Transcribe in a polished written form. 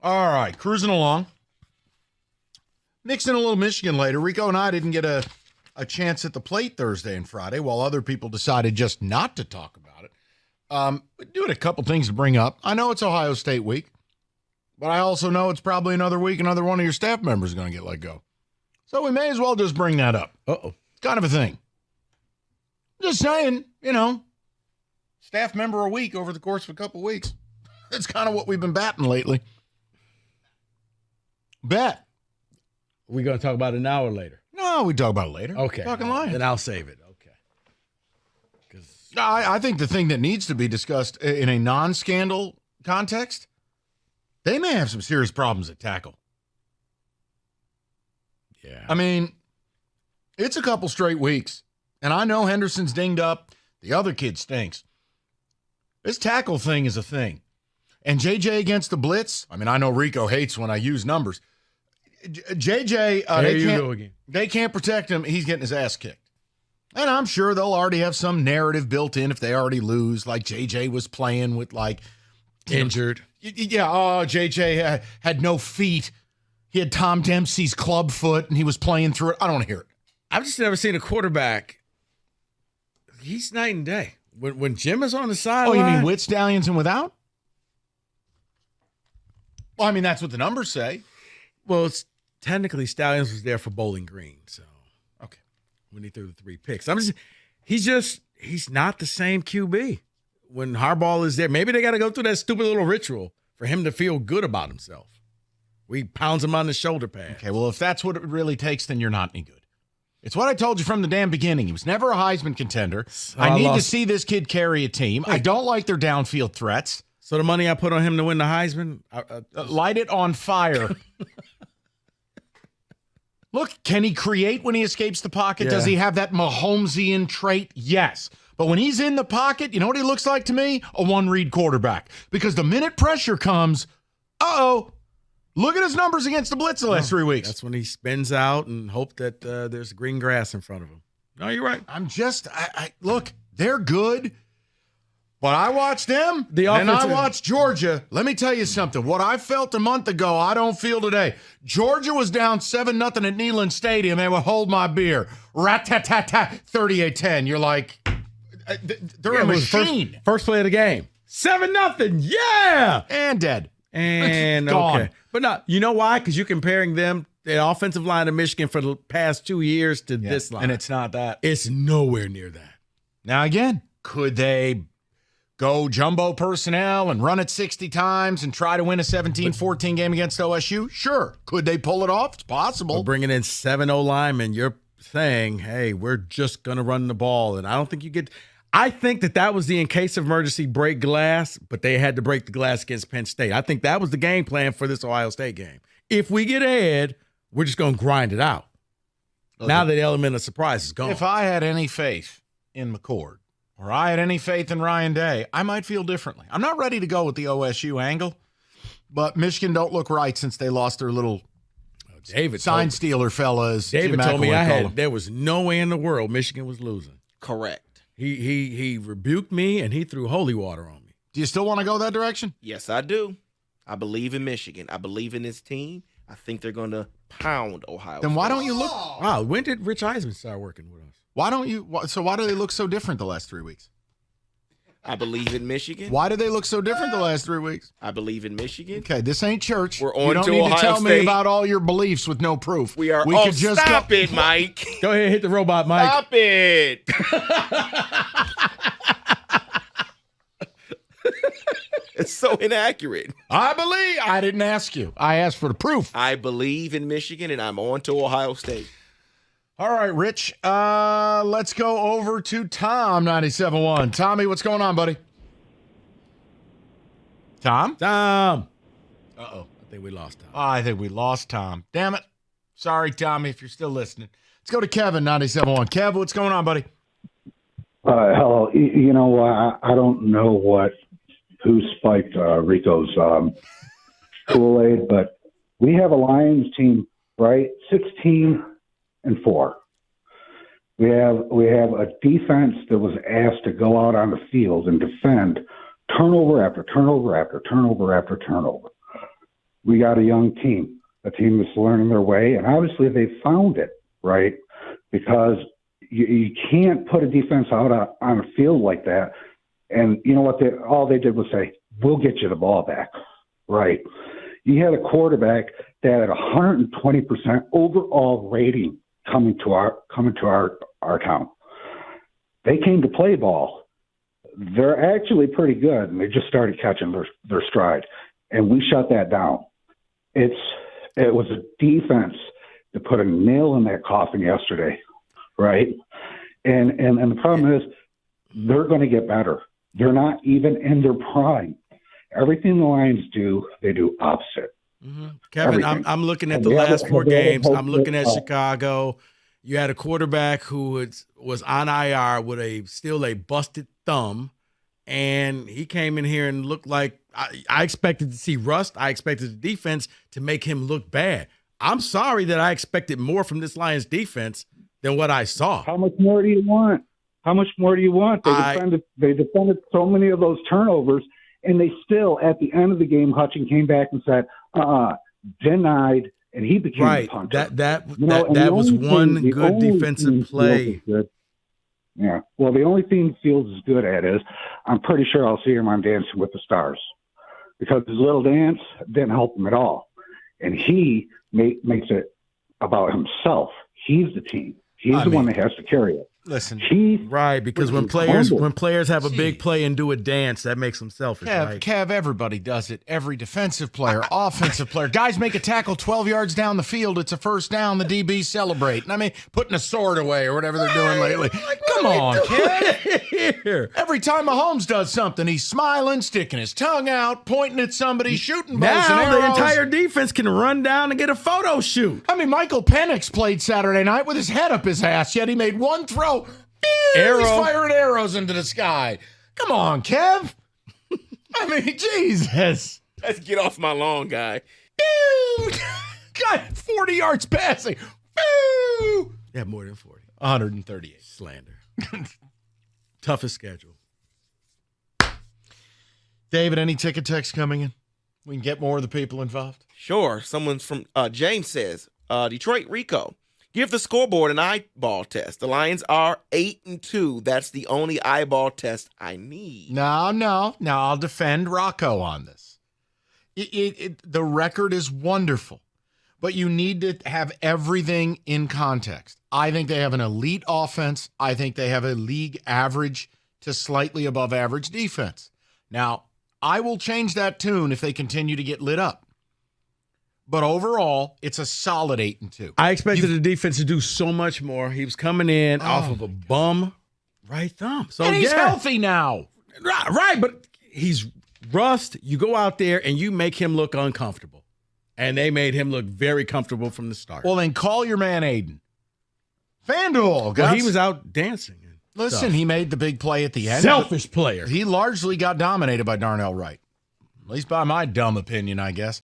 All right, cruising along. Mixing a little Michigan later. Rico and I didn't get a chance at the plate Thursday and Friday while other people decided just not to talk about it. We do have a couple things to bring up. I know it's Ohio State week, but I also know it's probably another week another one of your staff members is going to get let go. So we may as well just bring that up. Uh-oh. It's kind of a thing. Just saying, staff member a week over the course of a couple weeks. That's kind of what we've been batting lately. Bet. Are we going to talk about it now or later? No, we talk about it later. Okay. Talking Lions. Then I'll save it. Okay. I think the thing that needs to be discussed in a non-scandal context, they may have some serious problems at tackle. Yeah. I mean, it's a couple straight weeks, and I know Henderson's dinged up. The other kid stinks. This tackle thing is a thing. And JJ against the blitz, I mean, I know Rico hates when I use numbers. JJ, they can't protect him. He's getting his ass kicked. And I'm sure they'll already have some narrative built in if they already lose, like JJ was playing with, injured. JJ had no feet. He had Tom Dempsey's club foot, and he was playing through it. I don't want to hear it. I've just never seen a quarterback. He's night and day. When Jim is on the sideline. Oh, you mean with Stalions and without? Well, I mean, that's what the numbers say. Well, technically Stalions was there for Bowling Green, so okay. When he threw the 3 picks, he's not the same QB. When Harbaugh is there, maybe they got to go through that stupid little ritual for him to feel good about himself. We pounds him on the shoulder pad. Okay, well, if that's what it really takes, then you're not any good. It's what I told you from the damn beginning. He was never a Heisman contender. I need to see this kid carry a team. I don't like their downfield threats. So the money I put on him to win the Heisman? Light it on fire. Look, can he create when he escapes the pocket? Yeah. Does he have that Mahomesian trait? Yes. But when he's in the pocket, you know what he looks like to me? A one-read quarterback. Because the minute pressure comes, look at his numbers against the blitz the last 3 weeks. That's when he spins out and hope that there's green grass in front of him. No, you're right. Look, they're good. But I watched them, and I watched Georgia. Let me tell you something. What I felt a month ago, I don't feel today. Georgia was down 7-0 at Neyland Stadium. They would hold my beer. Rat-tat-tat-tat, 38-10. You're like, they're a machine. First play of the game. 7-0. Yeah. And dead. And gone. Okay. But no, you know why? Because you're comparing them, the offensive line of Michigan for the past 2 years to this line. And it's not that. It's nowhere near that. Now, again, could they go jumbo personnel and run it 60 times and try to win a 17-14 game against OSU? Sure. Could they pull it off? It's possible. But bringing in 7-0 linemen, you're saying, hey, we're just going to run the ball. And I don't think you get – I think that was the in case of emergency break glass, but they had to break the glass against Penn State. I think that was the game plan for this Ohio State game. If we get ahead, we're just going to grind it out. Okay. Now that the element of surprise is gone. If I had any faith in McCord, or I had any faith in Ryan Day, I might feel differently. I'm not ready to go with the OSU angle, but Michigan don't look right since they lost their little sign stealer fellas. David told me there was no way in the world Michigan was losing. Correct. He rebuked me, and he threw holy water on me. Do you still want to go that direction? Yes, I do. I believe in Michigan. I believe in this team. I think they're going to pound Ohio Then State. why don't you look? Wow, when did Rich Eisman start working with us? Why don't you? So why do they look so different the last 3 weeks? I believe in Michigan. Why do they look so different the last 3 weeks? I believe in Michigan. Okay, this ain't church. We're on you don't to need Ohio to tell State. me about all your beliefs with no proof. We are. Stop it, Mike. Go ahead, hit the robot, Mike. Stop it. It's so inaccurate. I didn't ask you. I asked for the proof. I believe in Michigan, and I'm on to Ohio State. All right, Rich. Let's go over to Tom, 97.1. Tommy, what's going on, buddy? Tom? Tom. Uh-oh. I think we lost Tom. I think we lost Tom. Damn it. Sorry, Tommy, if you're still listening. Let's go to Kevin, 97.1. Kev, what's going on, buddy? Hello. You know, I don't know who spiked Rico's Kool-Aid, but we have a Lions team, right? 16-4. We have a defense that was asked to go out on the field and defend turnover after turnover after turnover after turnover. we got a young team, a team that's learning their way, and obviously they found it, right? Because you can't put a defense out on a field like that. And you know what? All they did was say, we'll get you the ball back, right? You had a quarterback that had 120% overall rating coming to our town. They came to play ball. They're actually pretty good, and they just started catching their stride. And we shut that down. It was a defense that put a nail in that coffin yesterday, right? And the problem is they're going to get better. They're not even in their prime. Everything the Lions do, they do opposite. Mm-hmm. Kevin, I'm looking at the last 4 games. I'm looking at Chicago. You had a quarterback who was on IR with still a busted thumb, and he came in here and looked like I expected to see rust. I expected the defense to make him look bad. I'm sorry that I expected more from this Lions defense than what I saw. How much more do you want? How much more do you want? They defended so many of those turnovers, and they still, at the end of the game, Hutchin came back and said, denied, and he became a punter. That was one good defensive play. Yeah. Well, the only thing Fields is good at is I'm pretty sure I'll see him on Dancing with the Stars, because his little dance didn't help him at all. And he makes it about himself. He's the team. He's the one that has to carry it. Listen, because when players have a big play and do a dance, that makes them selfish. Kev, everybody does it. Every defensive player, offensive player. Guys make a tackle 12 yards down the field. It's a first down. The DBs celebrate. I mean, putting a sword away or whatever they're doing lately. Come on, Kev. Every time Mahomes does something, he's smiling, sticking his tongue out, pointing at somebody, shooting bows and arrows. Now the entire defense can run down and get a photo shoot. I mean, Michael Penix played Saturday night with his head up his ass, yet he made one throw. He's firing arrows into the sky. Come on, Kev. I mean, Jesus. Let's get off my lawn, guy. Got 40 yards passing. Yeah, more than 40. 138. Slander. Toughest schedule. David, any ticket text coming in? We can get more of the people involved. Sure. Someone's from James says, Detroit, Rico. Give the scoreboard an eyeball test. The Lions are 8-2. That's the only eyeball test I need. No. I'll defend Rocco on this. The record is wonderful, but you need to have everything in context. I think they have an elite offense. I think they have a league average to slightly above average defense. Now, I will change that tune if they continue to get lit up. But overall, it's a solid 8-2. I expected the defense to do so much more. He was coming in off of a bum right thumb. So and he's healthy now. Right, but he's rust. You go out there and you make him look uncomfortable. And they made him look very comfortable from the start. Well, then call your man Aiden. FanDuel. Well, he was out dancing. Listen, he made the big play at the end. Selfish player. He largely got dominated by Darnell Wright. At least by my dumb opinion, I guess.